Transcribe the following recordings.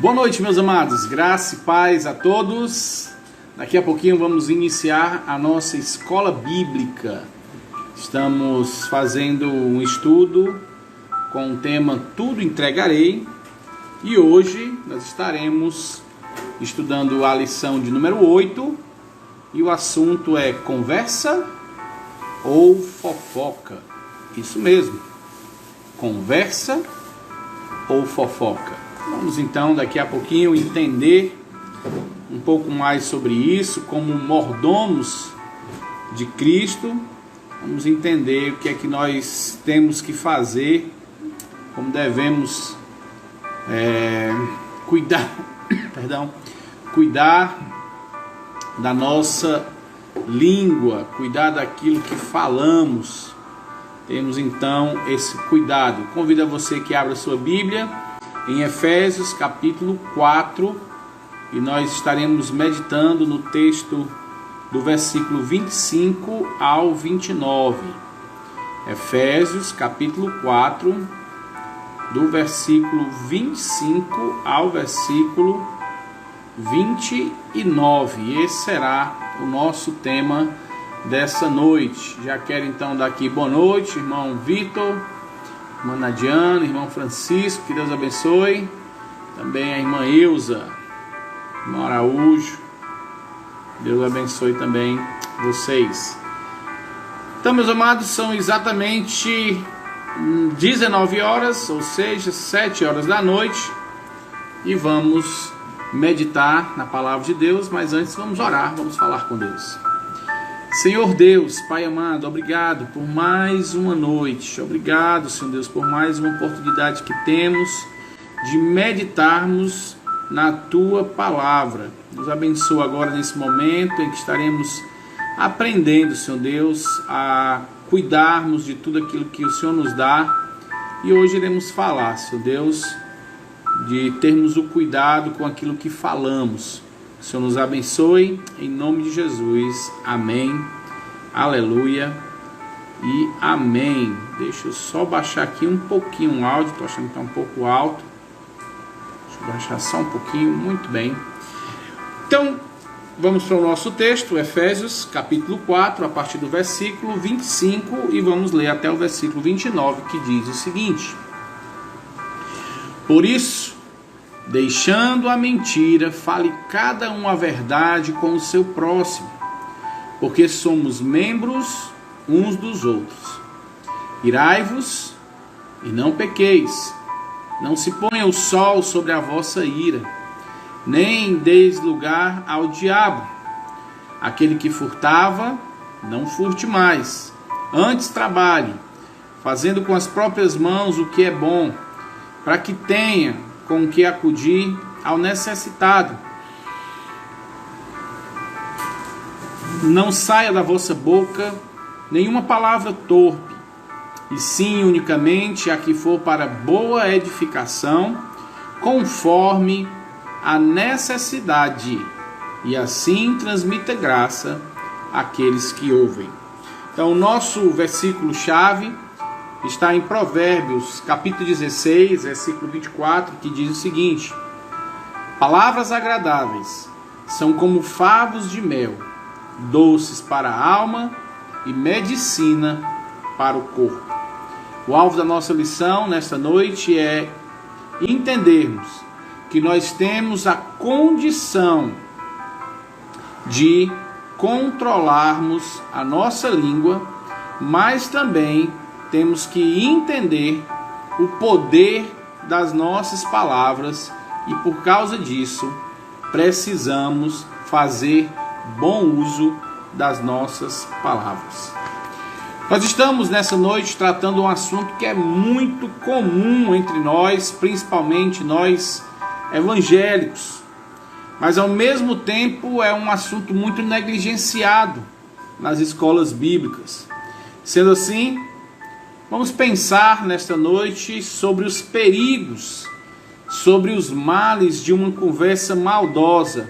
Boa noite, meus amados, graça e paz a todos. Daqui a pouquinho vamos iniciar a nossa escola bíblica. Estamos fazendo um estudo com o tema Tudo Entregarei e hoje nós estaremos estudando a lição de número 8 e o assunto é conversa ou fofoca. Isso mesmo, conversa ou fofoca. Vamos então daqui a pouquinho entender um pouco mais sobre isso, como mordomos de Cristo. Vamos entender o que é que nós temos que fazer, como devemos cuidar da nossa língua, cuidar daquilo que falamos. Temos então esse cuidado. Convido a você que abra sua Bíblia em Efésios capítulo 4 e nós estaremos meditando no texto do versículo 25 ao 29. Efésios capítulo 4, do versículo 25 ao versículo 29. Esse será o nosso tema dessa noite. Já quero então dar aqui boa noite, irmão Vitor, irmã Nadiana, irmão Francisco, que Deus abençoe. Também a irmã Ilza, irmão Araújo, Deus abençoe também vocês. Então, meus amados, são exatamente 19 horas, ou seja, 7 horas da noite, e vamos meditar na palavra de Deus, mas antes vamos orar, vamos falar com Deus. Senhor Deus, Pai amado, obrigado por mais uma noite, obrigado, Senhor Deus, por mais uma oportunidade que temos de meditarmos na Tua Palavra. Nos abençoa agora nesse momento em que estaremos aprendendo, Senhor Deus, a cuidarmos de tudo aquilo que o Senhor nos dá, e hoje iremos falar, Senhor Deus, de termos o cuidado com aquilo que falamos. O Senhor nos abençoe, em nome de Jesus, amém, aleluia e amém. Deixa eu só baixar aqui um pouquinho o áudio, estou achando que está um pouco alto. Deixa eu baixar só um pouquinho, muito bem. Então, vamos para o nosso texto, Efésios capítulo 4, a partir do versículo 25, e vamos ler até o versículo 29, que diz o seguinte: Por isso, deixando a mentira, fale cada um a verdade com o seu próximo, porque somos membros uns dos outros. Irai-vos e não pequeis, não se ponha o sol sobre a vossa ira, nem deis lugar ao diabo. Aquele que furtava, não furte mais, antes trabalhe, fazendo com as próprias mãos o que é bom, para que tenha com que acudir ao necessitado. Não saia da vossa boca nenhuma palavra torpe, e sim unicamente a que for para boa edificação, conforme a necessidade, e assim transmita graça àqueles que ouvem. Então, o nosso versículo-chave está em Provérbios, capítulo 16, versículo 24, que diz o seguinte: Palavras agradáveis são como favos de mel, doces para a alma e medicina para o corpo. O alvo da nossa lição nesta noite é entendermos que nós temos a condição de controlarmos a nossa língua, mas também temos que entender o poder das nossas palavras e, por causa disso, precisamos fazer bom uso das nossas palavras. Nós estamos nessa noite tratando um assunto que é muito comum entre nós, principalmente nós evangélicos, mas ao mesmo tempo é um assunto muito negligenciado nas escolas bíblicas. Sendo assim, vamos pensar nesta noite sobre os perigos, sobre os males de uma conversa maldosa,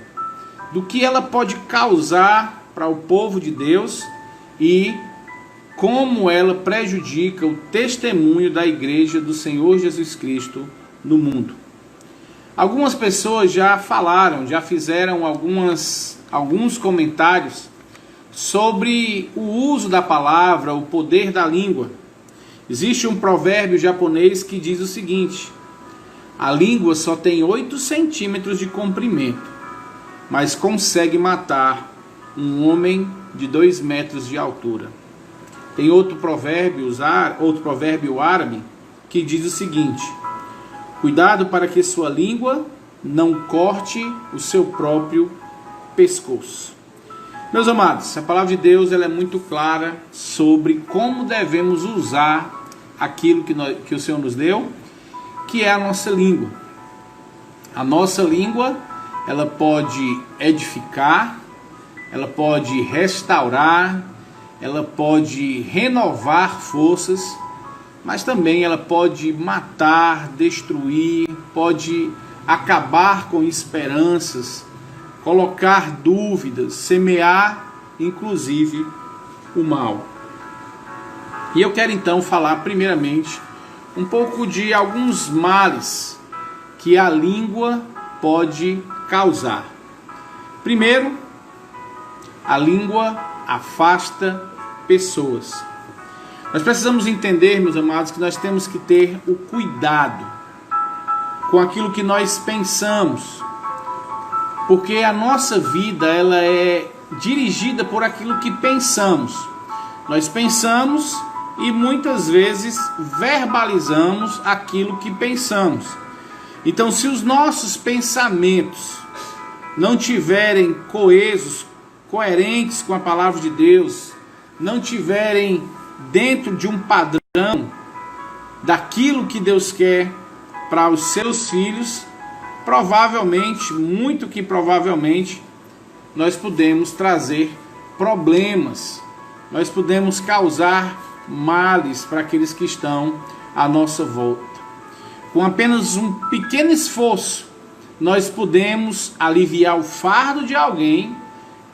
do que ela pode causar para o povo de Deus e como ela prejudica o testemunho da igreja do Senhor Jesus Cristo no mundo. Algumas pessoas já falaram, já fizeram alguns comentários sobre o uso da palavra, o poder da língua. Existe um provérbio japonês que diz o seguinte: a língua só tem 8 centímetros de comprimento, mas consegue matar um homem de 2 metros de altura. Tem outro provérbio árabe que diz o seguinte: cuidado para que sua língua não corte o seu próprio pescoço. Meus amados, a palavra de Deus ela é muito clara sobre como devemos usar aquilo que o Senhor nos deu, que é a nossa língua. A nossa língua, ela pode edificar, ela pode restaurar, ela pode renovar forças, mas também ela pode matar, destruir, pode acabar com esperanças, colocar dúvidas, semear, inclusive, o mal. E eu quero então falar primeiramente um pouco de alguns males que a língua pode causar. Primeiro, a língua afasta pessoas. Nós precisamos entender, meus amados, que nós temos que ter o cuidado com aquilo que nós pensamos, porque a nossa vida ela é dirigida por aquilo que pensamos. Nós pensamos e muitas vezes verbalizamos aquilo que pensamos. Então, se os nossos pensamentos não tiverem coesos, coerentes com a palavra de Deus, não tiverem dentro de um padrão daquilo que Deus quer para os seus filhos, provavelmente, muito que provavelmente, nós podemos trazer problemas, nós podemos causar males para aqueles que estão à nossa volta. Com apenas um pequeno esforço, nós podemos aliviar o fardo de alguém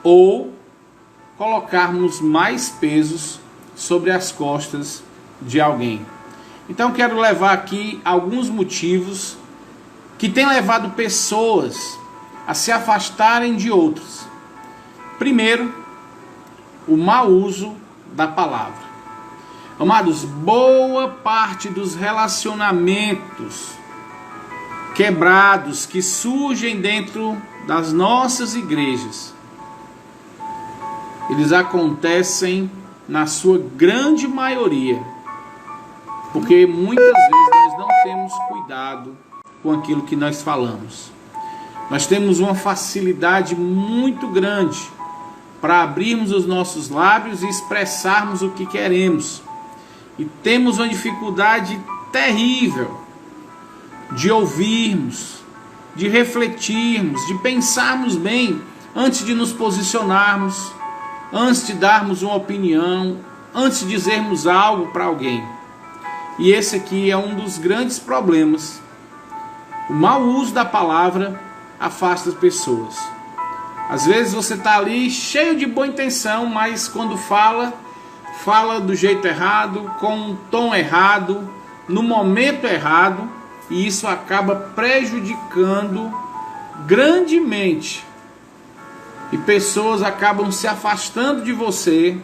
ou colocarmos mais pesos sobre as costas de alguém. Então quero levar aqui alguns motivos que têm levado pessoas a se afastarem de outros. Primeiro, o mau uso da palavra. Amados, boa parte dos relacionamentos quebrados que surgem dentro das nossas igrejas, eles acontecem na sua grande maioria, porque muitas vezes nós não temos cuidado com aquilo que nós falamos. Nós temos uma facilidade muito grande para abrirmos os nossos lábios e expressarmos o que queremos. E temos uma dificuldade terrível de ouvirmos, de refletirmos, de pensarmos bem antes de nos posicionarmos, antes de darmos uma opinião, antes de dizermos algo para alguém. E esse aqui é um dos grandes problemas. O mau uso da palavra afasta as pessoas. Às vezes você está ali cheio de boa intenção, mas quando fala do jeito errado, com um tom errado, no momento errado, e isso acaba prejudicando grandemente. E pessoas acabam se afastando de você,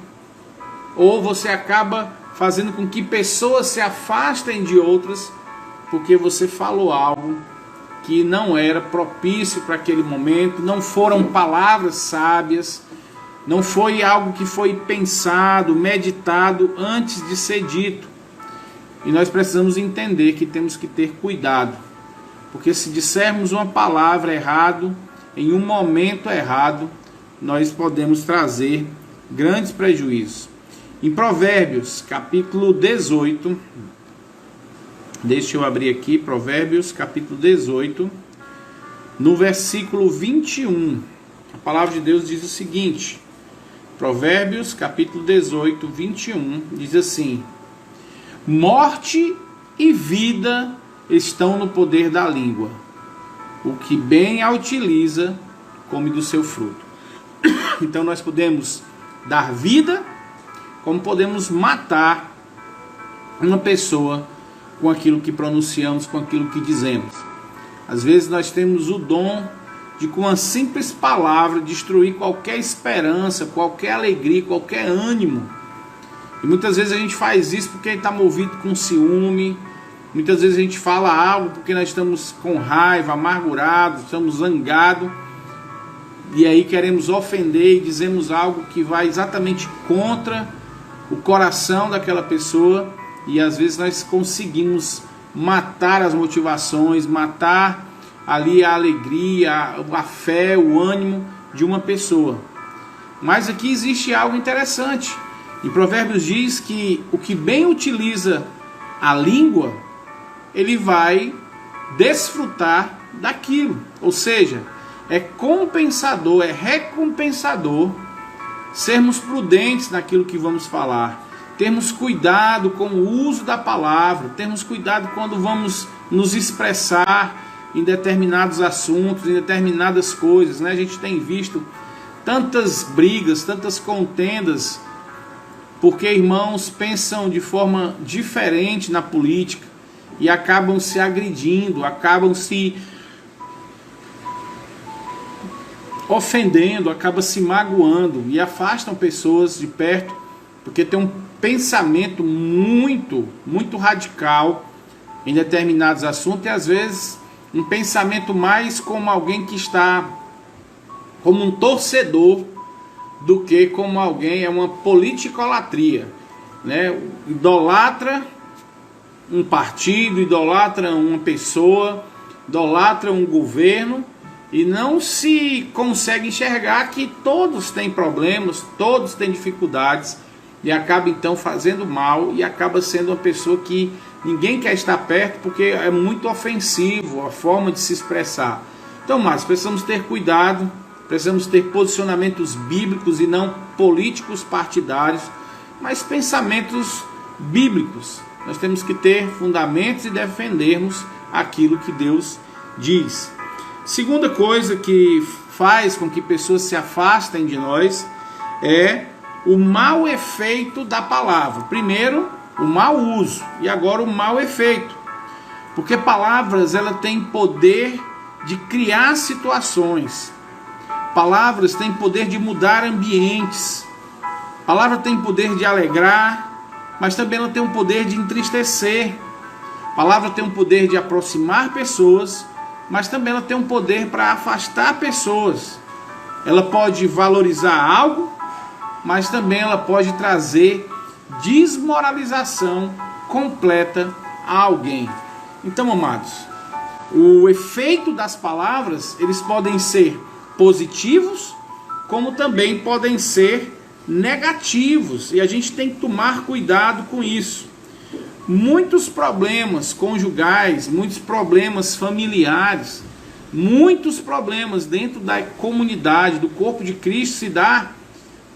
ou você acaba fazendo com que pessoas se afastem de outras, porque você falou algo que não era propício para aquele momento, não foram palavras sábias, não foi algo que foi pensado, meditado antes de ser dito. E nós precisamos entender que temos que ter cuidado, porque se dissermos uma palavra errado, em um momento errado, nós podemos trazer grandes prejuízos. Em Provérbios, capítulo 18, deixa eu abrir aqui, Provérbios, capítulo 18, no versículo 21, a palavra de Deus diz o seguinte, Provérbios, capítulo 18, 21, diz assim: morte e vida estão no poder da língua. O que bem a utiliza, come do seu fruto. Então nós podemos dar vida, como podemos matar uma pessoa com aquilo que pronunciamos, com aquilo que dizemos. Às vezes nós temos o dom de, com uma simples palavra, destruir qualquer esperança, qualquer alegria, qualquer ânimo. E muitas vezes a gente faz isso porque está movido com ciúme. Muitas vezes a gente fala algo porque nós estamos com raiva, amargurados, estamos zangados. E aí queremos ofender e dizemos algo que vai exatamente contra o coração daquela pessoa. E às vezes nós conseguimos matar as motivações, matar ali a alegria, a fé, o ânimo de uma pessoa. Mas aqui existe algo interessante. Em Provérbios diz que o que bem utiliza a língua, ele vai desfrutar daquilo. Ou seja, é compensador, é recompensador sermos prudentes naquilo que vamos falar. Termos cuidado com o uso da palavra, termos cuidado quando vamos nos expressar em determinados assuntos, em determinadas coisas, né? A gente tem visto tantas brigas, tantas contendas, porque irmãos pensam de forma diferente na política e acabam se agredindo, acabam se ofendendo, acabam se magoando e afastam pessoas de perto, porque tem um pensamento muito radical em determinados assuntos, e às vezes um pensamento mais como alguém que está como um torcedor do que como alguém, é uma politicolatria, né? Idolatra um partido, idolatra uma pessoa, idolatra um governo e não se consegue enxergar que todos têm problemas, todos têm dificuldades, e acaba então fazendo mal e acaba sendo uma pessoa que ninguém quer estar perto porque é muito ofensivo a forma de se expressar. Então, mas precisamos ter cuidado, precisamos ter posicionamentos bíblicos e não políticos partidários, mas pensamentos bíblicos. Nós temos que ter fundamentos e defendermos aquilo que Deus diz. Segunda coisa que faz com que pessoas se afastem de nós é o mau efeito da palavra. Primeiro, o mau uso, e agora o mau efeito. Porque palavras, ela tem poder de criar situações. Palavras têm poder de mudar ambientes. Palavra tem poder de alegrar, mas também ela tem um poder de entristecer. Palavra tem um poder de aproximar pessoas, mas também ela tem um poder para afastar pessoas. Ela pode valorizar algo, mas também ela pode trazer desmoralização completa a alguém. Então, amados, o efeito das palavras, eles podem ser positivos, como também podem ser negativos, e a gente tem que tomar cuidado com isso. Muitos problemas conjugais, muitos problemas familiares, muitos problemas dentro da comunidade, do corpo de Cristo se dá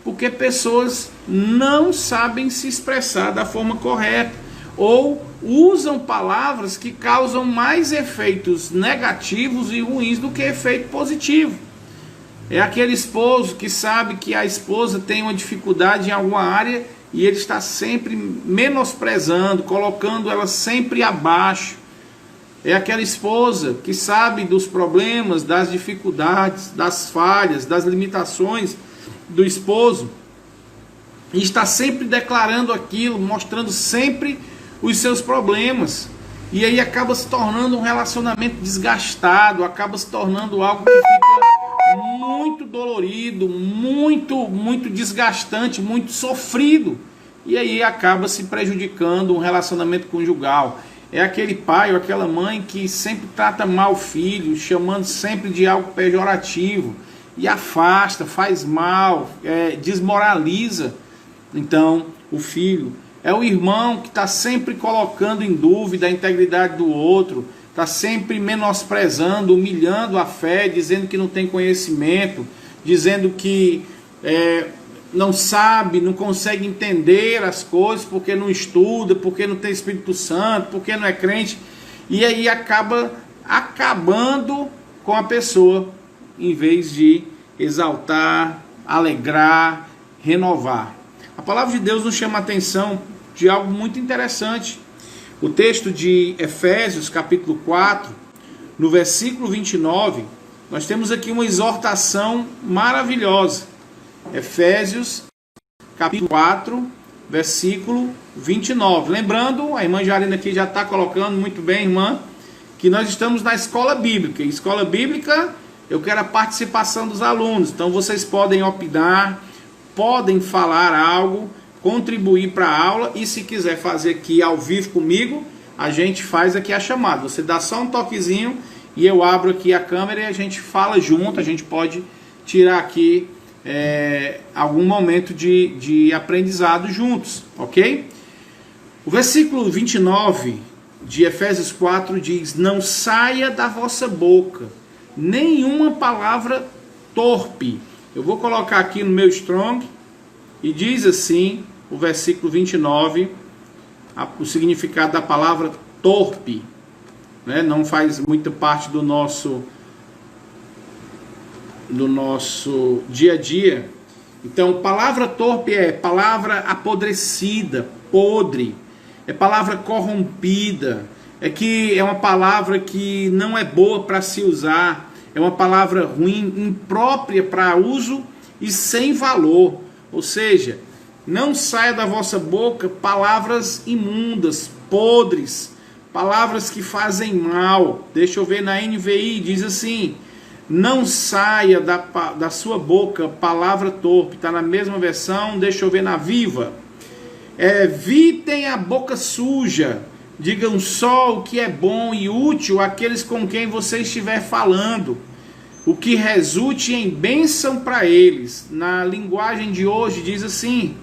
porque pessoas não sabem se expressar da forma correta ou usam palavras que causam mais efeitos negativos e ruins do que efeito positivo. É aquele esposo que sabe que a esposa tem uma dificuldade em alguma área e ele está sempre menosprezando, colocando ela sempre abaixo. É aquela esposa que sabe dos problemas, das dificuldades, das falhas, das limitações do esposo e está sempre declarando aquilo, mostrando sempre os seus problemas, e aí acaba se tornando um relacionamento desgastado, acaba se tornando algo que fica muito dolorido, muito desgastante, muito sofrido, e aí acaba se prejudicando um relacionamento conjugal. É aquele pai ou aquela mãe que sempre trata mal o filho, chamando sempre de algo pejorativo, e afasta, faz mal, desmoraliza então o filho. É o irmão que está sempre colocando em dúvida a integridade do outro, está sempre menosprezando, humilhando a fé, dizendo que não tem conhecimento, dizendo que não sabe, não consegue entender as coisas porque não estuda, porque não tem Espírito Santo, porque não é crente, e aí acaba acabando com a pessoa, em vez de exaltar, alegrar, renovar. A palavra de Deus nos chama a atenção de algo muito interessante. O texto de Efésios, capítulo 4, no versículo 29, nós temos aqui uma exortação maravilhosa. Efésios, capítulo 4, versículo 29. Lembrando, a irmã Jarina aqui já está colocando muito bem, irmã, que nós estamos na escola bíblica. E escola bíblica, eu quero a participação dos alunos. Então vocês podem opinar, podem falar algo, contribuir para a aula. E se quiser fazer aqui ao vivo comigo, a gente faz aqui a chamada. Você dá só um toquezinho e eu abro aqui a câmera e a gente fala junto. A gente pode tirar aqui algum momento de aprendizado juntos, ok? O versículo 29 de Efésios 4 diz: não saia da vossa boca nenhuma palavra torpe. Eu vou colocar aqui no meu Strong e diz assim, o versículo 29, o significado da palavra torpe, né? Não faz muita parte do nosso dia a dia. Então, palavra torpe é palavra apodrecida, podre, é palavra corrompida, é uma palavra que não é boa para se usar, é uma palavra ruim, imprópria para uso e sem valor. Ou seja, não saia da vossa boca palavras imundas, podres, palavras que fazem mal. Deixa eu ver na NVI, diz assim: não saia da sua boca palavra torpe. Está na mesma versão, deixa eu ver na Viva. Evitem a boca suja, digam só o que é bom e útil àqueles com quem você estiver falando, o que resulte em bênção para eles. Na linguagem de hoje diz assim: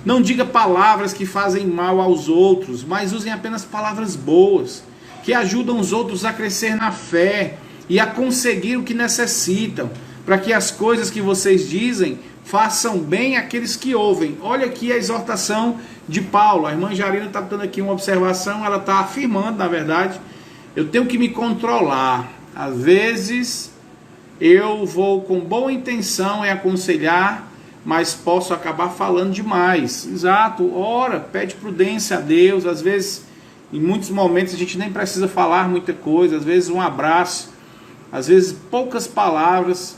não diga palavras que fazem mal aos outros, mas usem apenas palavras boas, que ajudam os outros a crescer na fé e a conseguir o que necessitam, para que as coisas que vocês dizem façam bem àqueles que ouvem. Olha aqui a exortação de Paulo. A irmã Jarina está dando aqui uma observação, ela está afirmando, na verdade, eu tenho que me controlar. Às vezes eu vou com boa intenção em aconselhar, mas posso acabar falando demais. Exato, ora, pede prudência a Deus. Às vezes, em muitos momentos, a gente nem precisa falar muita coisa. Às vezes um abraço, às vezes poucas palavras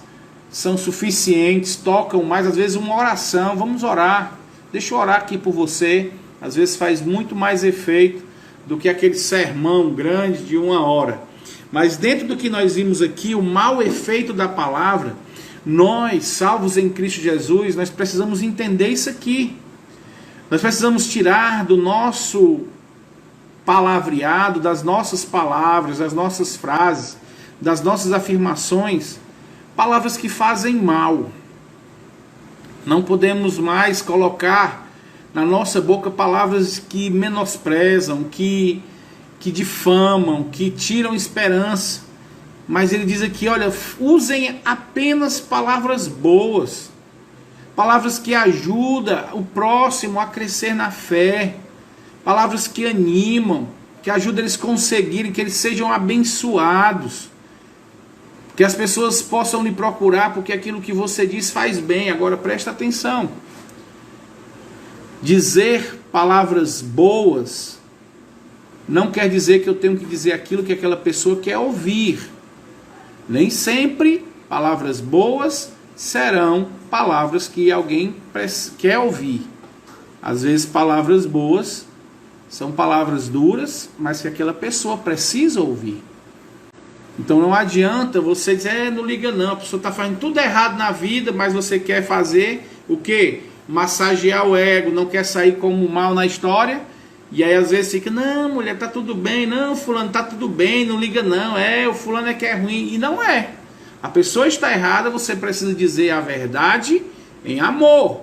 são suficientes, tocam mais. Às vezes uma oração, vamos orar, deixa eu orar aqui por você. Às vezes faz muito mais efeito do que aquele sermão grande de 1 hora. Mas dentro do que nós vimos aqui, o mau efeito da palavra, nós, salvos em Cristo Jesus, nós precisamos entender isso aqui. Nós precisamos tirar do nosso palavreado, das nossas palavras, das nossas frases, das nossas afirmações, palavras que fazem mal. Não podemos mais colocar na nossa boca palavras que menosprezam, que difamam, que tiram esperança. Mas ele diz aqui, olha, usem apenas palavras boas, palavras que ajudam o próximo a crescer na fé, palavras que animam, que ajudam eles a conseguirem, que eles sejam abençoados, que as pessoas possam lhe procurar, porque aquilo que você diz faz bem. Agora presta atenção, dizer palavras boas não quer dizer que eu tenho que dizer aquilo que aquela pessoa quer ouvir. Nem sempre palavras boas serão palavras que alguém quer ouvir. Às vezes palavras boas são palavras duras, mas que aquela pessoa precisa ouvir. Então não adianta você dizer, não liga não, a pessoa está fazendo tudo errado na vida, mas você quer fazer o quê? Massagear o ego, não quer sair como mal na história. E aí às vezes fica, não, mulher, tá tudo bem, não, fulano, tá tudo bem, não liga não, o fulano é que é ruim. E não é. A pessoa está errada, você precisa dizer a verdade em amor.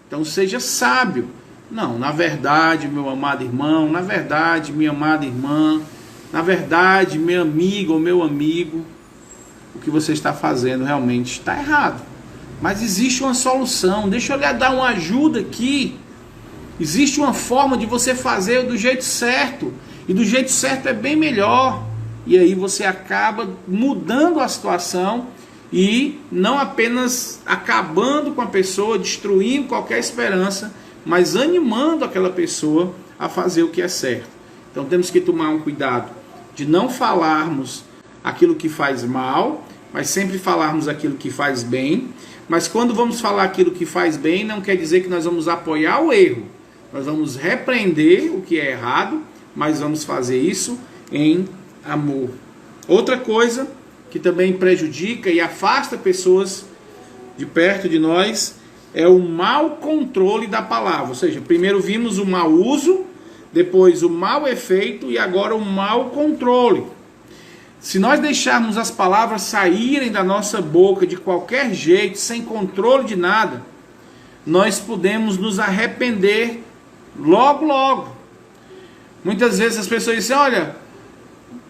Então seja sábio. Não, na verdade, meu amado irmão, na verdade, minha amada irmã, na verdade, meu amigo ou meu amigo, o que você está fazendo realmente está errado. Mas existe uma solução, deixa eu lhe dar uma ajuda aqui. Existe uma forma de você fazer do jeito certo. E do jeito certo é bem melhor. E aí você acaba mudando a situação e não apenas acabando com a pessoa, destruindo qualquer esperança, mas animando aquela pessoa a fazer o que é certo. Então temos que tomar um cuidado de não falarmos aquilo que faz mal, mas sempre falarmos aquilo que faz bem. Mas quando vamos falar aquilo que faz bem, não quer dizer que nós vamos apoiar o erro. Nós vamos repreender o que é errado, mas vamos fazer isso em amor. Outra coisa que também prejudica e afasta pessoas de perto de nós é o mau controle da palavra. Ou seja, primeiro vimos o mau uso, depois o mau efeito e agora o mau controle. Se nós deixarmos as palavras saírem da nossa boca de qualquer jeito, sem controle de nada, nós podemos nos arrepender logo, logo. Muitas vezes as pessoas dizem, olha,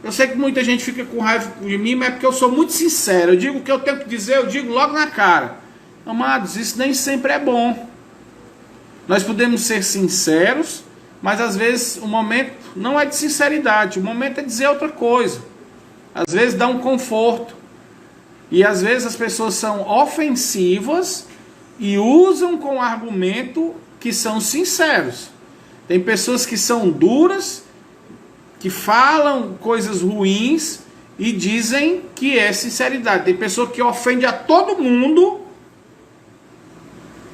eu sei que muita gente fica com raiva de mim, mas é porque eu sou muito sincero. Eu digo o que eu tenho que dizer, eu digo logo na cara. Amados, isso nem sempre é bom. Nós podemos ser sinceros, mas às vezes o momento não é de sinceridade, o momento é dizer outra coisa. Às vezes dá um conforto. E às vezes as pessoas são ofensivas e usam com argumento que são sinceros. Tem pessoas que são duras, que falam coisas ruins e dizem que é sinceridade. Tem pessoa que ofende a todo mundo,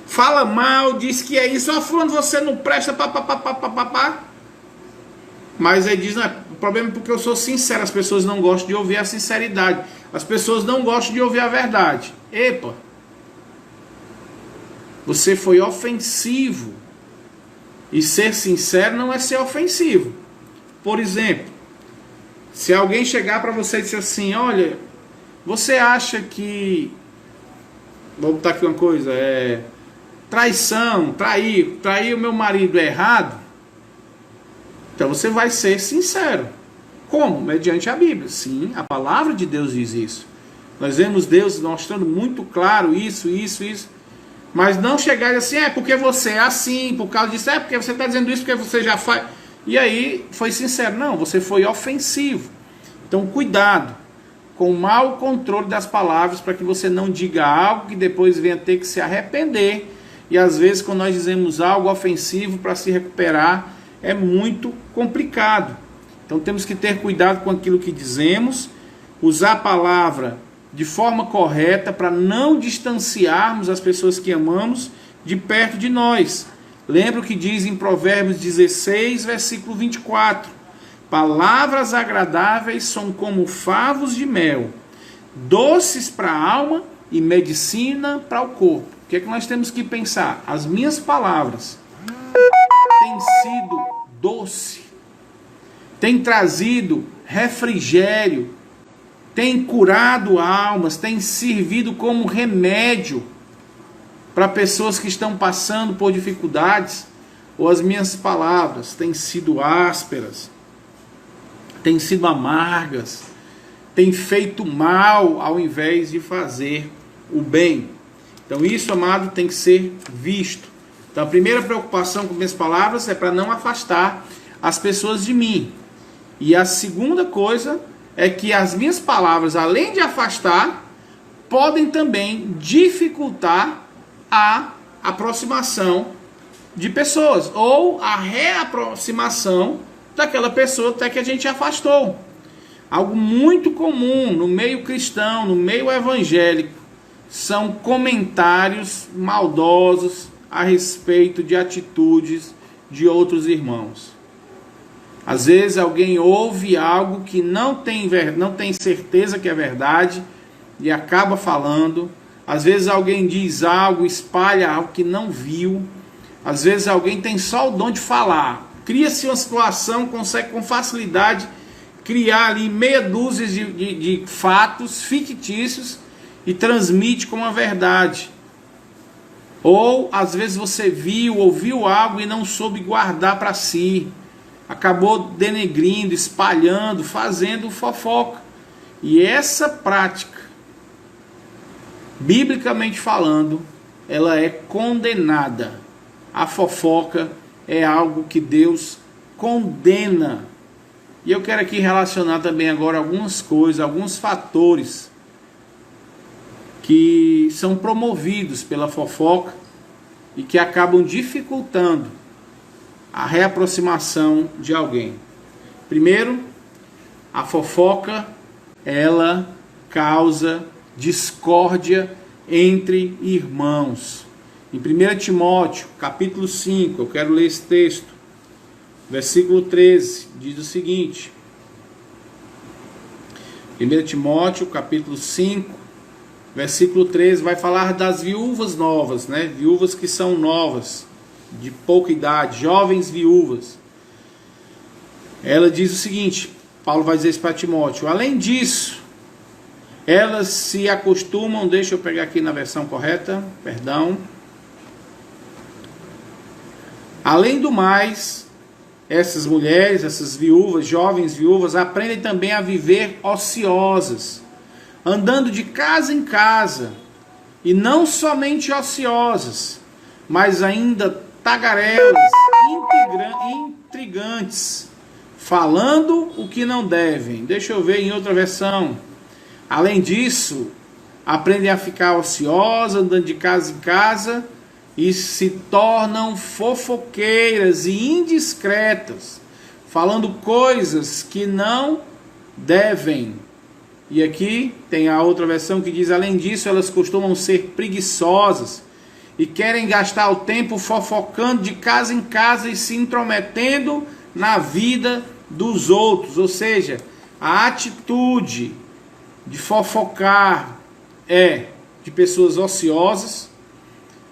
fala mal, diz que é isso, fulano, você não presta, papapá. Mas aí diz, não, o problema é porque eu sou sincero, as pessoas não gostam de ouvir a sinceridade. As pessoas não gostam de ouvir a verdade. Epa! Você foi ofensivo. E ser sincero não é ser ofensivo. Por exemplo, se alguém chegar para você e dizer assim, olha, você acha que, vou botar aqui uma coisa, traição, trair o meu marido é errado? Então você vai ser sincero. Como? Mediante a Bíblia. Sim, a palavra de Deus diz isso. Nós vemos Deus mostrando muito claro isso. Mas não chegar assim, porque você é assim, por causa disso, porque você está dizendo isso, porque você já faz. E aí, foi sincero. Não, você foi ofensivo. Então, cuidado com o mau controle das palavras, para que você não diga algo que depois venha ter que se arrepender. E às vezes, quando nós dizemos algo ofensivo para se recuperar, é muito complicado. Então, temos que ter cuidado com aquilo que dizemos, usar a palavra de forma correta para não distanciarmos as pessoas que amamos de perto de nós. Lembra o que diz em Provérbios 16, versículo 24. Palavras agradáveis são como favos de mel, doces para a alma e medicina para o corpo. O que é que nós temos que pensar? As minhas palavras têm sido doce, têm trazido refrigério, têm curado almas, têm servido como remédio para pessoas que estão passando por dificuldades, ou as minhas palavras têm sido ásperas, têm sido amargas, têm feito mal ao invés de fazer o bem. Então isso, amado, tem que ser visto. Então a primeira preocupação com minhas palavras é para não afastar as pessoas de mim. E a segunda coisa é que as minhas palavras, além de afastar, podem também dificultar a aproximação de pessoas, ou a reaproximação daquela pessoa até que a gente afastou. Algo muito comum no meio cristão, no meio evangélico, são comentários maldosos a respeito de atitudes de outros irmãos. Às vezes alguém ouve algo que não tem certeza que é verdade e acaba falando. Às vezes alguém diz algo, espalha algo que não viu. Às vezes alguém tem só o dom de falar. Cria-se uma situação, consegue com facilidade criar ali meia dúzia de fatos fictícios e transmite como a verdade. Ou às vezes você ouviu algo e não soube guardar para si. Acabou denegrindo, espalhando, fazendo fofoca. E essa prática, biblicamente falando, ela é condenada. A fofoca é algo que Deus condena. E eu quero aqui relacionar também agora algumas coisas, alguns fatores que são promovidos pela fofoca e que acabam dificultando a reaproximação de alguém. Primeiro, a fofoca ela causa discórdia entre irmãos. Em 1 Timóteo, capítulo 5, eu quero ler esse texto, versículo 13, diz o seguinte: 1 Timóteo, capítulo 5, versículo 13, vai falar das viúvas novas, né? Viúvas que são novas, de pouca idade, jovens viúvas. Ela diz o seguinte, Paulo vai dizer isso para Timóteo: além disso, elas se acostumam, deixa eu pegar aqui na versão correta, perdão. Além do mais, essas mulheres, essas viúvas, jovens viúvas, aprendem também a viver ociosas, andando de casa em casa, e não somente ociosas, mas ainda tagarelas, intrigantes, falando o que não devem. Deixa eu ver em outra versão. Além disso, aprendem a ficar ociosas, andando de casa em casa, e se tornam fofoqueiras e indiscretas, falando coisas que não devem. E aqui tem a outra versão que diz: além disso, elas costumam ser preguiçosas e querem gastar o tempo fofocando de casa em casa e se intrometendo na vida dos outros. Ou seja, a atitude de fofocar é de pessoas ociosas,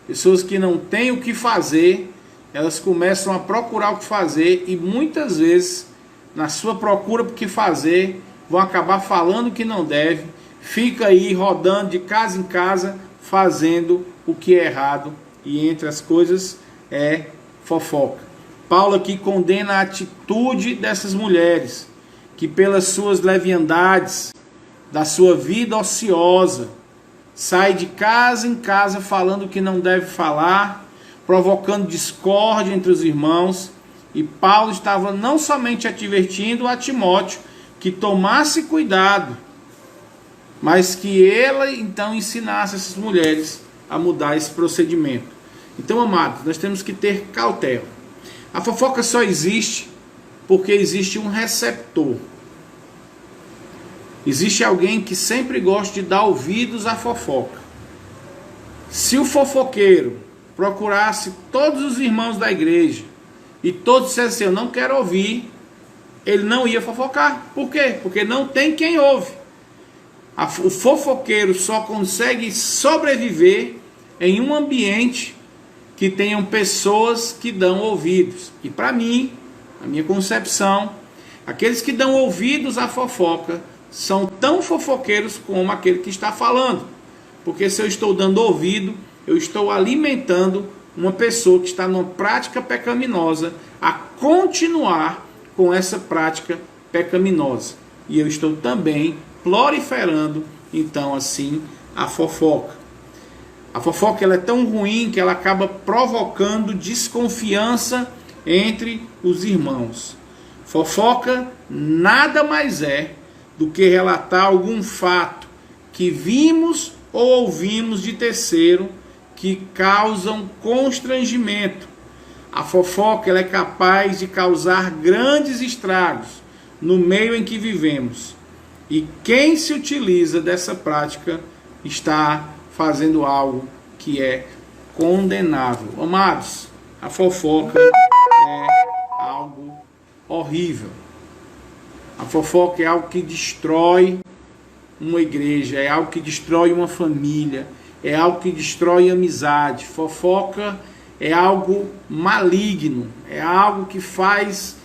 pessoas que não têm o que fazer. Elas começam a procurar o que fazer e muitas vezes, na sua procura por que fazer, vão acabar falando o que não deve, fica aí rodando de casa em casa, fazendo o que é errado, e entre as coisas é fofoca. Paulo aqui condena a atitude dessas mulheres, que pelas suas leviandades, da sua vida ociosa, sai de casa em casa falando o que não deve falar, provocando discórdia entre os irmãos. E Paulo estava não somente advertindo a Timóteo que tomasse cuidado, mas que ela então ensinasse essas mulheres a mudar esse procedimento. Então, amados, nós temos que ter cautela. A fofoca só existe porque existe um receptor. Existe alguém que sempre gosta de dar ouvidos à fofoca. Se o fofoqueiro procurasse todos os irmãos da igreja e todos dissessem assim: eu não quero ouvir, ele não ia fofocar. Por quê? Porque não tem quem ouve. O fofoqueiro só consegue sobreviver em um ambiente que tenham pessoas que dão ouvidos. E para mim, a minha concepção, aqueles que dão ouvidos à fofoca são tão fofoqueiros como aquele que está falando. Porque se eu estou dando ouvido, eu estou alimentando uma pessoa que está numa prática pecaminosa a continuar com essa prática pecaminosa. E eu estou também proliferando, então, assim, a fofoca. A fofoca ela é tão ruim que ela acaba provocando desconfiança entre os irmãos. Fofoca nada mais é do que relatar algum fato que vimos ou ouvimos de terceiro que causam constrangimento. A fofoca ela é capaz de causar grandes estragos no meio em que vivemos. E quem se utiliza dessa prática está fazendo algo que é condenável. Amados, a fofoca é algo horrível. A fofoca é algo que destrói uma igreja, é algo que destrói uma família, é algo que destrói amizade. Fofoca é algo maligno, é algo que faz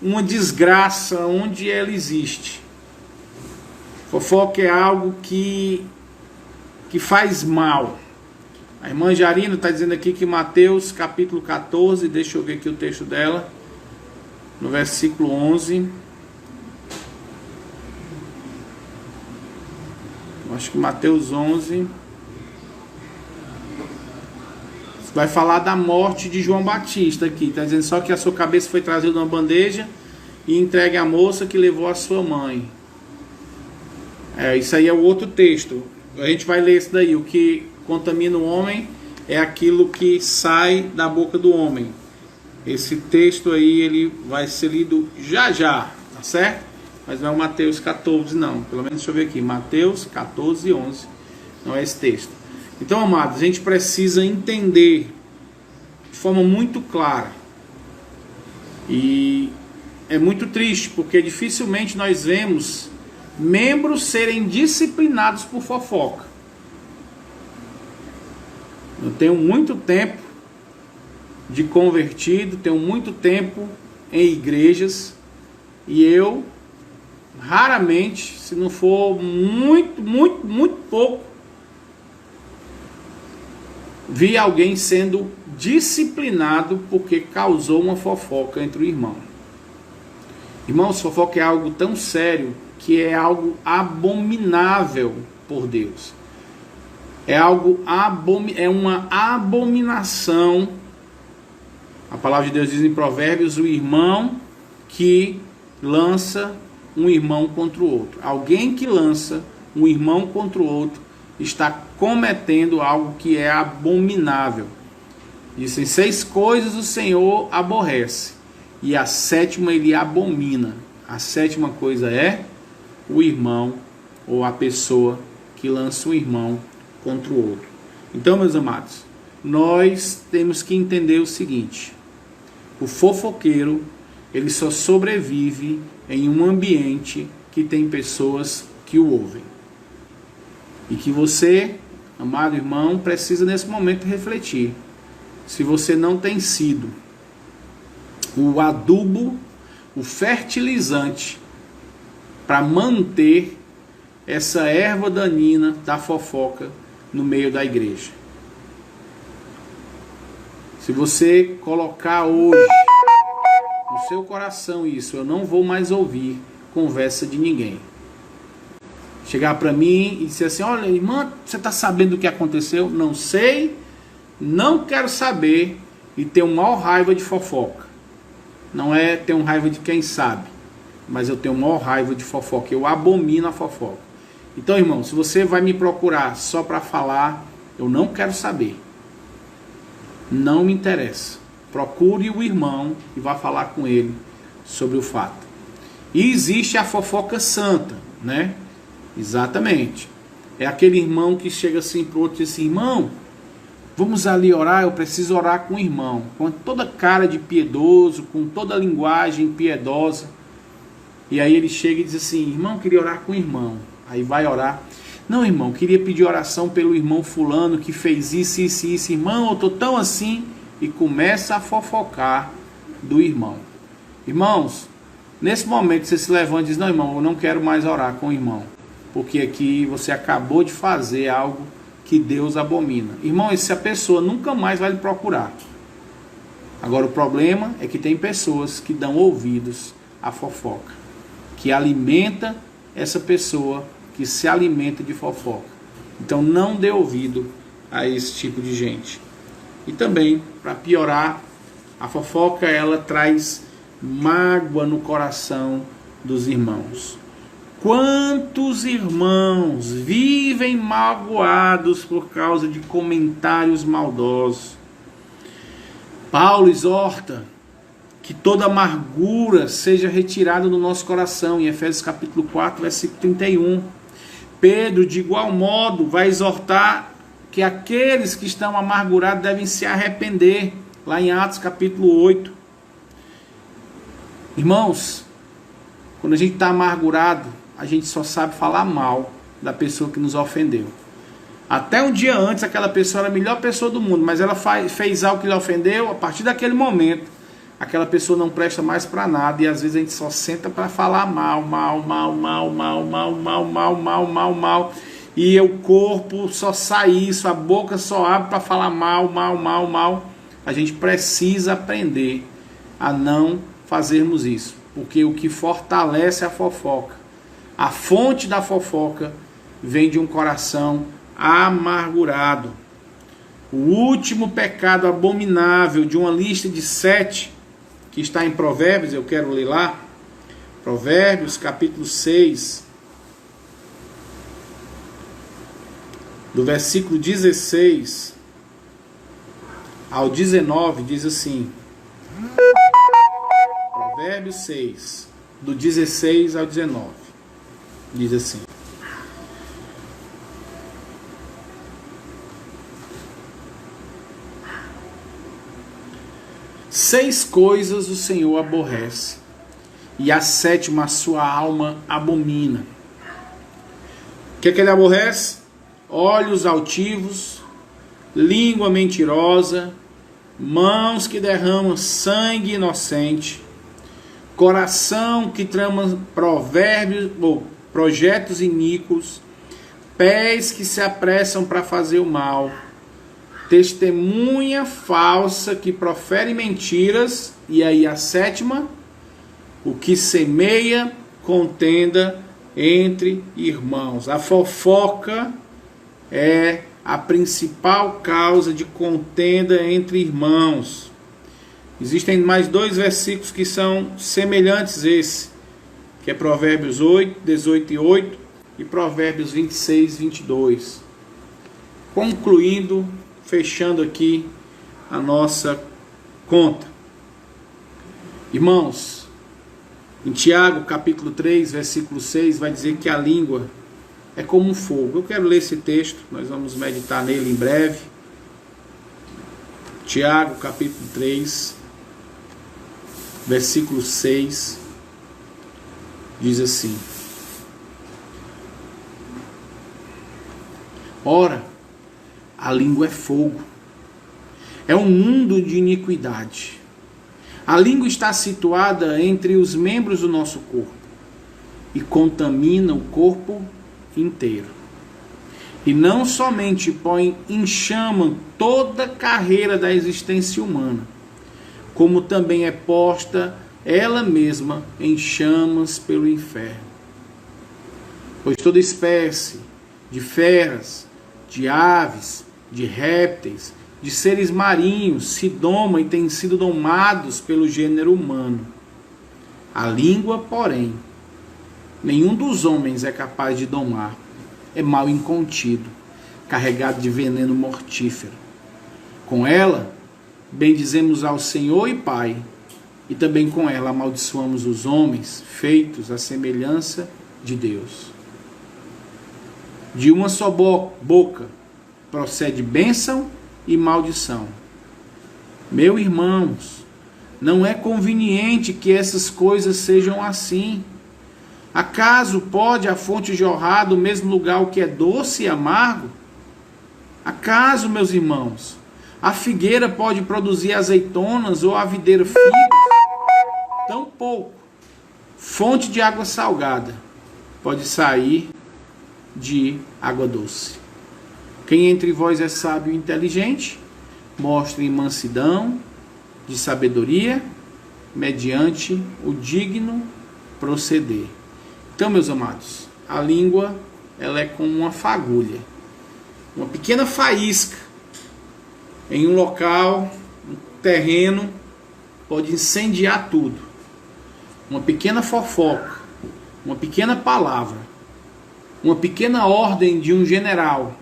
uma desgraça onde ela existe. Fofoca é algo que faz mal. A irmã Jarina está dizendo aqui que Mateus capítulo 14, deixa eu ver aqui o texto dela, no versículo 11. Acho que Mateus 11 vai falar da morte de João Batista aqui. Está dizendo só que a sua cabeça foi trazida numa bandeja e entregue à moça que levou a sua mãe. Isso aí é o outro texto. A gente vai ler isso daí. O que contamina o homem é aquilo que sai da boca do homem. Esse texto aí ele vai ser lido já já, tá certo? mas não é o Mateus 14 não. Pelo menos deixa eu ver aqui, Mateus 14, 11. Não é esse texto. Então, amados, a gente precisa entender de forma muito clara. E é muito triste, porque dificilmente nós vemos membros serem disciplinados por fofoca. Eu tenho muito tempo de convertido, tenho muito tempo em igrejas, e eu raramente, se não for muito pouco, vi alguém sendo disciplinado porque causou uma fofoca entre o irmão. Irmãos, fofoca é algo tão sério que é algo abominável por Deus. É algo é uma abominação. A palavra de Deus diz em Provérbios: o irmão que lança um irmão contra o outro. Alguém que lança um irmão contra o outro está cometendo algo que é abominável. Dizem: 6 coisas o Senhor aborrece, e a 7ª ele abomina. A 7ª coisa é o irmão ou a pessoa que lança um irmão contra o outro. Então, meus amados, nós temos que entender o seguinte: o fofoqueiro, ele só sobrevive em um ambiente que tem pessoas que o ouvem. E que você, amado irmão, precisa nesse momento refletir se você não tem sido o adubo, o fertilizante para manter essa erva danina da fofoca no meio da igreja. Se você colocar hoje no seu coração isso: eu não vou mais ouvir conversa de ninguém. Chegar para mim e dizer assim: olha, irmã, você está sabendo o que aconteceu? Não sei, não quero saber, e ter uma maior raiva de fofoca. Não é ter uma raiva de quem sabe, mas eu tenho uma maior raiva de fofoca. Eu abomino a fofoca. Então, irmão, se você vai me procurar só para falar, eu não quero saber. Não me interessa. Procure o irmão e vá falar com ele sobre o fato. E existe a fofoca santa, né? Exatamente. É aquele irmão que chega assim para o outro e diz assim: irmão, vamos ali orar, eu preciso orar com o irmão. Com toda cara de piedoso, com toda a linguagem piedosa. E aí ele chega e diz assim: irmão, queria orar com o irmão. Aí vai orar. Não, irmão, queria pedir oração pelo irmão fulano que fez isso, isso, isso. Irmão, eu estou tão assim. E começa a fofocar do irmão. Irmãos, nesse momento você se levanta e diz: não, irmão, eu não quero mais orar com o irmão, porque aqui você acabou de fazer algo que Deus abomina. Irmão, essa pessoa nunca mais vai lhe procurar. Agora o problema é que tem pessoas que dão ouvidos à fofoca, que alimenta essa pessoa que se alimenta de fofoca. Então não dê ouvido a esse tipo de gente. E também, para piorar, a fofoca ela traz mágoa no coração dos irmãos. Quantos irmãos vivem magoados por causa de comentários maldosos? Paulo exorta que toda amargura seja retirada do nosso coração, em Efésios capítulo 4, versículo 31. Pedro, de igual modo, vai exortar que aqueles que estão amargurados devem se arrepender, lá em Atos capítulo 8. Irmãos, quando a gente está amargurado, a gente só sabe falar mal da pessoa que nos ofendeu. Até um dia antes, aquela pessoa era a melhor pessoa do mundo, mas ela fez algo que lhe ofendeu. A partir daquele momento, aquela pessoa não presta mais para nada, e às vezes a gente só senta para falar mal, e o corpo só sai isso, a boca só abre para falar mal. A gente precisa aprender a não fazermos isso, porque o que fortalece a fofoca, a fonte da fofoca, vem de um coração amargurado. O último pecado abominável de uma lista de 7 que está em Provérbios, eu quero ler lá, Provérbios capítulo 6, do versículo 16 ao 19, diz assim: Provérbios 6, do 16 ao 19. Diz assim: Seis coisas o Senhor aborrece, e a sétima a sua alma abomina. O que ele aborrece? Olhos altivos, língua mentirosa, mãos que derramam sangue inocente, coração que trama provérbios ou projetos iníquos, pés que se apressam para fazer o mal, testemunha falsa que profere mentiras, e aí a sétima, o que semeia contenda entre irmãos. A fofoca é a principal causa de contenda entre irmãos. Existem mais dois versículos que são semelhantes a esse, que é Provérbios 8, 18 e 8 e Provérbios 26, 22. Concluindo, fechando aqui a nossa conta. Irmãos, em Tiago capítulo 3, versículo 6, vai dizer que a língua é como um fogo. Eu quero ler esse texto, nós vamos meditar nele em breve. Tiago capítulo 3, versículo 6, diz assim: Ora, a língua é fogo, é um mundo de iniquidade. A língua está situada entre os membros do nosso corpo e contamina o corpo inteiro. E não somente põe em chama toda a carreira da existência humana, como também é posta ela mesma em chamas pelo inferno. Pois toda espécie de feras, de aves, de répteis, de seres marinhos se domam e têm sido domados pelo gênero humano. A língua, porém, nenhum dos homens é capaz de domar. É mal incontido, carregado de veneno mortífero. Com ela, bendizemos ao Senhor e Pai, e também com ela amaldiçoamos os homens, feitos à semelhança de Deus. De uma só boca procede bênção e maldição. Meus irmãos, não é conveniente que essas coisas sejam assim. Acaso pode a fonte jorrar do mesmo lugar o que é doce e amargo? Acaso, meus irmãos, a figueira pode produzir azeitonas ou a videira figos? Tampouco fonte de água salgada pode sair de água doce. Quem entre vós é sábio e inteligente, mostre mansidão de sabedoria, mediante o digno proceder. Então, meus amados, a língua, ela é como uma fagulha, uma pequena faísca em um local, um terreno, pode incendiar tudo. Uma pequena fofoca, uma pequena palavra, uma pequena ordem de um general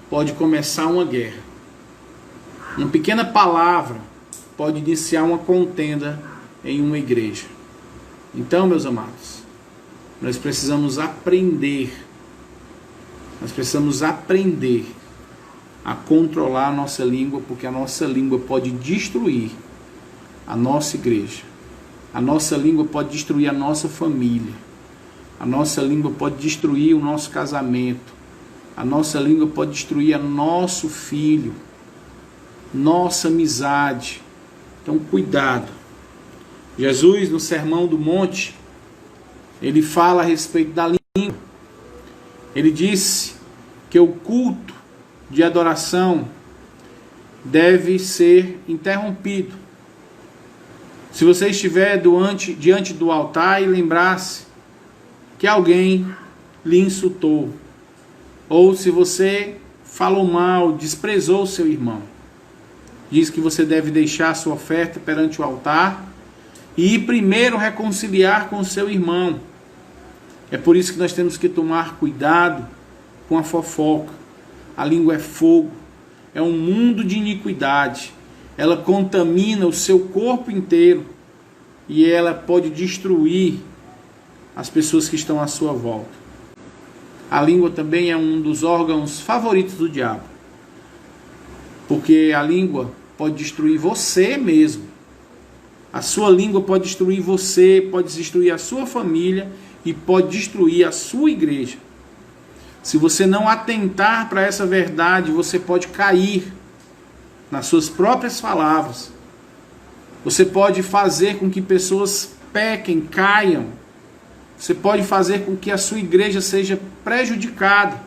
pode começar uma guerra. Uma pequena palavra pode iniciar uma contenda em uma igreja. Então, meus amados, nós precisamos aprender a controlar a nossa língua, porque a nossa língua pode destruir a nossa igreja. A nossa língua pode destruir a nossa família. A nossa língua pode destruir o nosso casamento. A nossa língua pode destruir nosso filho, nossa amizade. Então, cuidado. Jesus, no Sermão do Monte, ele fala a respeito da língua. Ele disse que o culto de adoração deve ser interrompido. Se você estiver diante do altar e lembrar-se que alguém lhe insultou, ou se você falou mal, desprezou o seu irmão, diz que você deve deixar a sua oferta perante o altar e ir primeiro reconciliar com o seu irmão. É por isso que nós temos que tomar cuidado com a fofoca. A língua é fogo, é um mundo de iniquidade. Ela contamina o seu corpo inteiro. e ela pode destruir as pessoas que estão à sua volta. A língua também é um dos órgãos favoritos do diabo, porque a língua pode destruir você mesmo. A sua língua pode destruir você, pode destruir a sua família e pode destruir a sua igreja. Se você não atentar para essa verdade, você pode cair nas suas próprias palavras. Você pode fazer com que pessoas pequem, caiam. Você pode fazer com que a sua igreja seja prejudicada.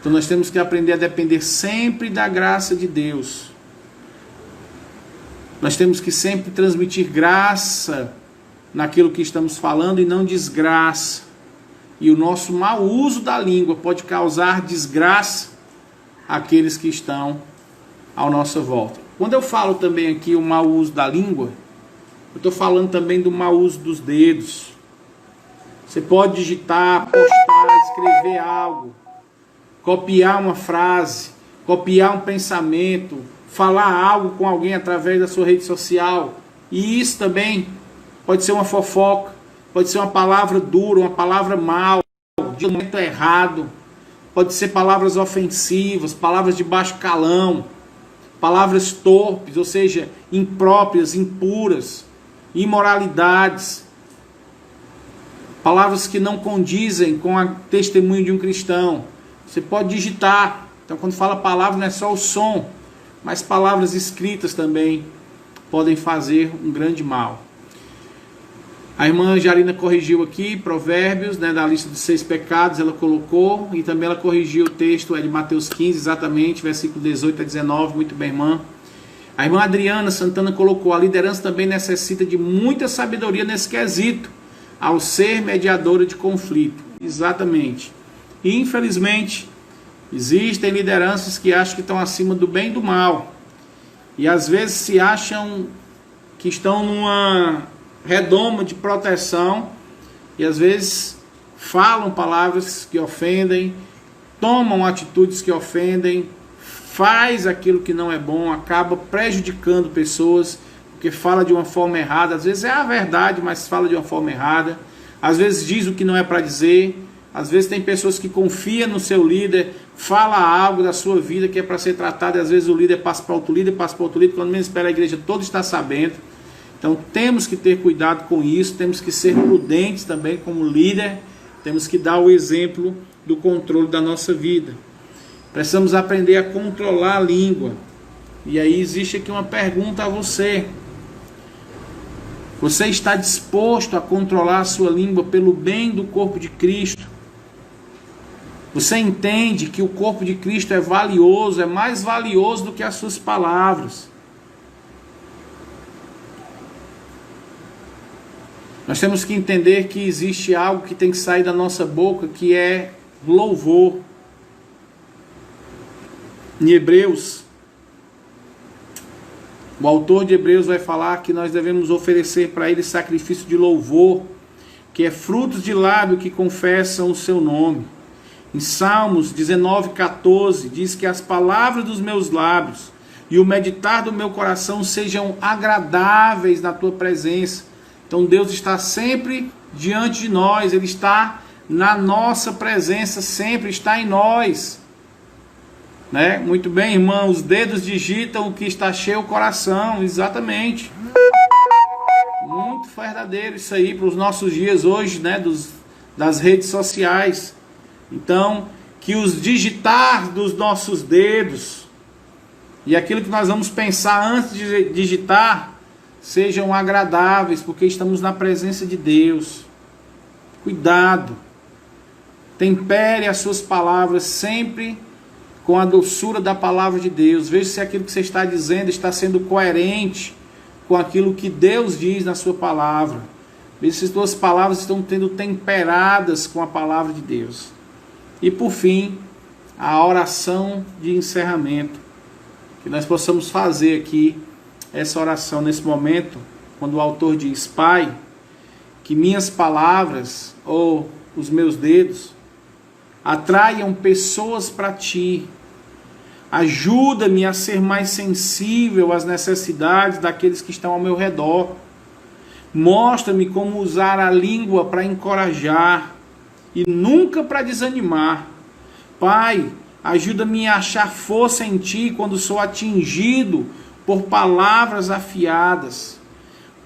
Então nós temos que aprender a depender sempre da graça de Deus. Nós temos que sempre transmitir graça naquilo que estamos falando e não desgraça. E o nosso mau uso da língua pode causar desgraça àqueles que estão à nossa volta. Quando eu falo também aqui o mau uso da língua, eu estou falando também do mau uso dos dedos. Você pode digitar, postar, escrever algo, copiar uma frase, copiar um pensamento, falar algo com alguém através da sua rede social. E isso também pode ser uma fofoca, pode ser uma palavra dura, uma palavra mal, de um momento errado. Pode ser palavras ofensivas, palavras de baixo calão, palavras torpes, ou seja, impróprias, impuras, imoralidades. Palavras que não condizem com o testemunho de um cristão. Você pode digitar. Então quando fala palavra não é só o som, mas palavras escritas também podem fazer um grande mal. A irmã Jarina corrigiu aqui, Provérbios, da lista dos 6 pecados, ela colocou, e também ela corrigiu o texto de Mateus 15, exatamente, versículo 18 a 19, muito bem, irmã. A irmã Adriana Santana colocou, a liderança também necessita de muita sabedoria nesse quesito, ao ser mediadora de conflito. Exatamente. E infelizmente, existem lideranças que acham que estão acima do bem e do mal, e às vezes se acham que estão numa redoma de proteção, e às vezes falam palavras que ofendem, tomam atitudes que ofendem, faz aquilo que não é bom, acaba prejudicando pessoas, porque fala de uma forma errada. Às vezes é a verdade, mas fala de uma forma errada. Às vezes diz o que não é para dizer. Às vezes tem pessoas que confiam no seu líder, fala algo da sua vida que é para ser tratado, e às vezes o líder passa para outro líder, quando menos espera a igreja toda está sabendo. Então temos que ter cuidado com isso, temos que ser prudentes também como líder, temos que dar o exemplo do controle da nossa vida. Precisamos aprender a controlar a língua. E aí existe aqui uma pergunta a você. Você está disposto a controlar a sua língua pelo bem do corpo de Cristo? Você entende que o corpo de Cristo é valioso, é mais valioso do que as suas palavras? Nós temos que entender que existe algo que tem que sair da nossa boca, que é louvor. Em Hebreus, o autor de Hebreus vai falar que nós devemos oferecer para ele sacrifício de louvor, que é frutos de lábio que confessam o seu nome. Em Salmos 19:14 diz que as palavras dos meus lábios e o meditar do meu coração sejam agradáveis na tua presença. Então Deus está sempre diante de nós, Ele está na nossa presença, sempre está em nós. Muito bem, irmão, os dedos digitam o que está cheio o coração, exatamente. Muito verdadeiro isso aí para os nossos dias hoje, das redes sociais. Então, que os digitar dos nossos dedos e aquilo que nós vamos pensar antes de digitar sejam agradáveis, porque estamos na presença de Deus. Cuidado. Tempere as suas palavras sempre com a doçura da palavra de Deus. Veja se aquilo que você está dizendo está sendo coerente com aquilo que Deus diz na sua palavra. Veja se as suas palavras estão sendo temperadas com a palavra de Deus. E por fim, a oração de encerramento. Que nós possamos fazer aqui essa oração nesse momento, quando o autor diz: Pai, que minhas palavras ou os meus dedos atraiam pessoas para Ti. Ajuda-me a ser mais sensível às necessidades daqueles que estão ao meu redor. Mostra-me como usar a língua para encorajar e nunca para desanimar. Pai, ajuda-me a achar força em Ti quando sou atingido por palavras afiadas.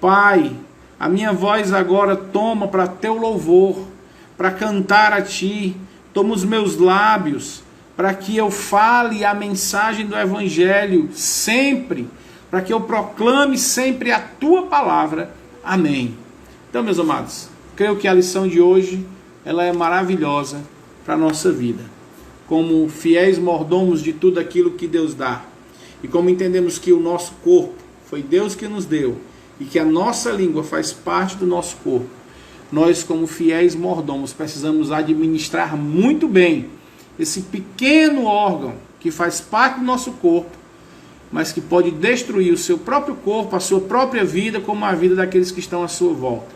Pai, a minha voz agora toma para Teu louvor, para cantar a Ti. Toma os meus lábios para que eu fale a mensagem do Evangelho sempre, para que eu proclame sempre a Tua palavra. Amém. Então, meus amados, creio que a lição de hoje ela é maravilhosa para a nossa vida. Como fiéis mordomos de tudo aquilo que Deus dá. E como entendemos que o nosso corpo foi Deus que nos deu e que a nossa língua faz parte do nosso corpo, nós como fiéis mordomos precisamos administrar muito bem esse pequeno órgão que faz parte do nosso corpo, mas que pode destruir o seu próprio corpo, a sua própria vida, como a vida daqueles que estão à sua volta.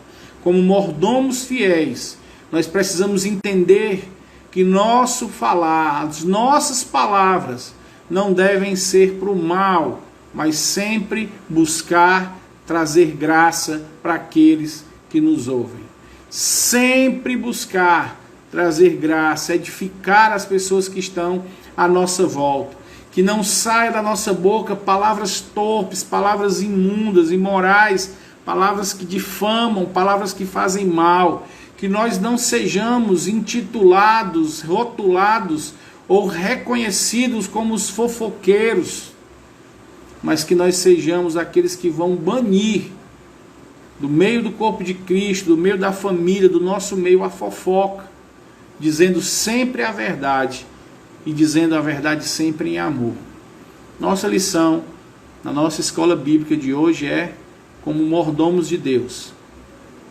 Como mordomos fiéis, nós precisamos entender que nosso falar, as nossas palavras, não devem ser para o mal, mas sempre buscar trazer graça para aqueles que nos ouvem. Sempre buscar trazer graça, edificar as pessoas que estão à nossa volta. Que não saia da nossa boca palavras torpes, palavras imundas, imorais, palavras que difamam, palavras que fazem mal. Que nós não sejamos intitulados, rotulados ou reconhecidos como os fofoqueiros, mas que nós sejamos aqueles que vão banir do meio do corpo de Cristo, do meio da família, do nosso meio a fofoca, dizendo sempre a verdade e dizendo a verdade sempre em amor. Nossa lição na nossa escola bíblica de hoje é como mordomos de Deus.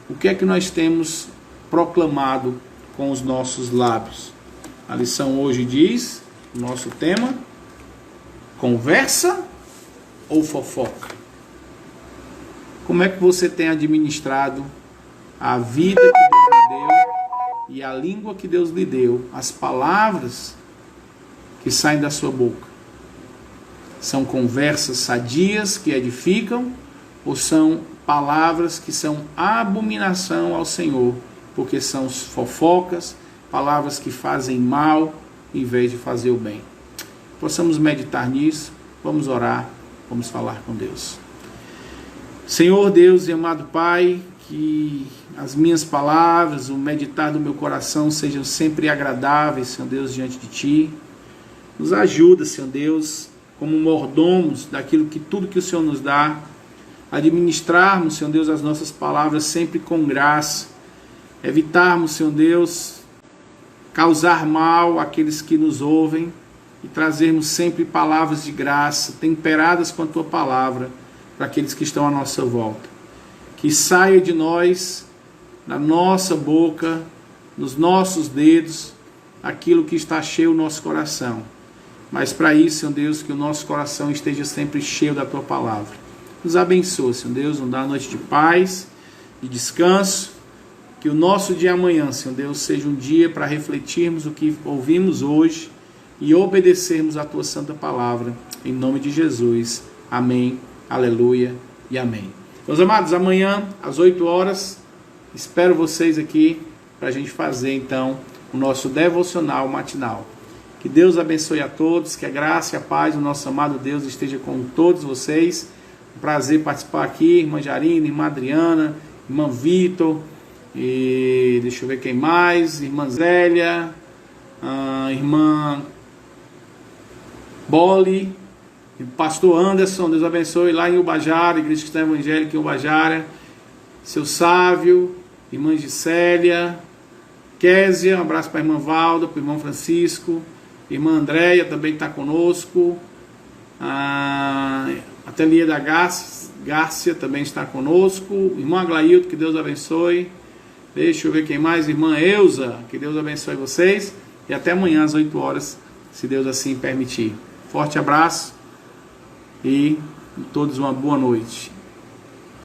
O que é que nós temos proclamado com os nossos lábios? A lição hoje diz, o nosso tema, conversa ou fofoca? Como é que você tem administrado a vida que Deus lhe deu e a língua que Deus lhe deu, as palavras que saem da sua boca? São conversas sadias que edificam ou são palavras que são abominação ao Senhor, porque são fofocas, palavras que fazem mal em vez de fazer o bem? Possamos meditar nisso, vamos orar, vamos falar com Deus. Senhor Deus e amado Pai, que as minhas palavras, o meditar do meu coração sejam sempre agradáveis, Senhor Deus, diante de Ti. Nos ajuda, Senhor Deus, como mordomos daquilo que tudo que o Senhor nos dá, administrarmos, Senhor Deus, as nossas palavras sempre com graça, evitarmos, Senhor Deus, causar mal àqueles que nos ouvem e trazermos sempre palavras de graça, temperadas com a Tua palavra, para aqueles que estão à nossa volta. Que saia de nós, na nossa boca, nos nossos dedos, aquilo que está cheio no nosso coração. Mas para isso, Senhor Deus, que o nosso coração esteja sempre cheio da Tua palavra. Nos abençoa, Senhor Deus, nos dá uma noite de paz, de descanso. Que o nosso dia amanhã, Senhor Deus, seja um dia para refletirmos o que ouvimos hoje e obedecermos a Tua santa palavra. Em nome de Jesus. Amém. Aleluia e amém. Meus amados, amanhã às 8 horas, espero vocês aqui para a gente fazer então o nosso devocional matinal. Que Deus abençoe a todos, que a graça e a paz do nosso amado Deus esteja com todos vocês. Um prazer participar aqui, irmã Jarina, irmã Adriana, irmã Vitor, e deixa eu ver quem mais, irmã Zélia, irmã Boli, pastor Anderson, Deus abençoe lá em Ubajara, Igreja Cristã Evangélica em Ubajara, seu Sávio, irmã Gisélia, Késia, um abraço para a irmã Valda, para o irmão Francisco, irmã Andréia também está conosco, a Ateliê da Gárcia também está conosco, irmã Aglaildo, que Deus abençoe, deixa eu ver quem mais, irmã Eusa, que Deus abençoe vocês, e até amanhã às 8 horas, se Deus assim permitir. Forte abraço e todos uma boa noite.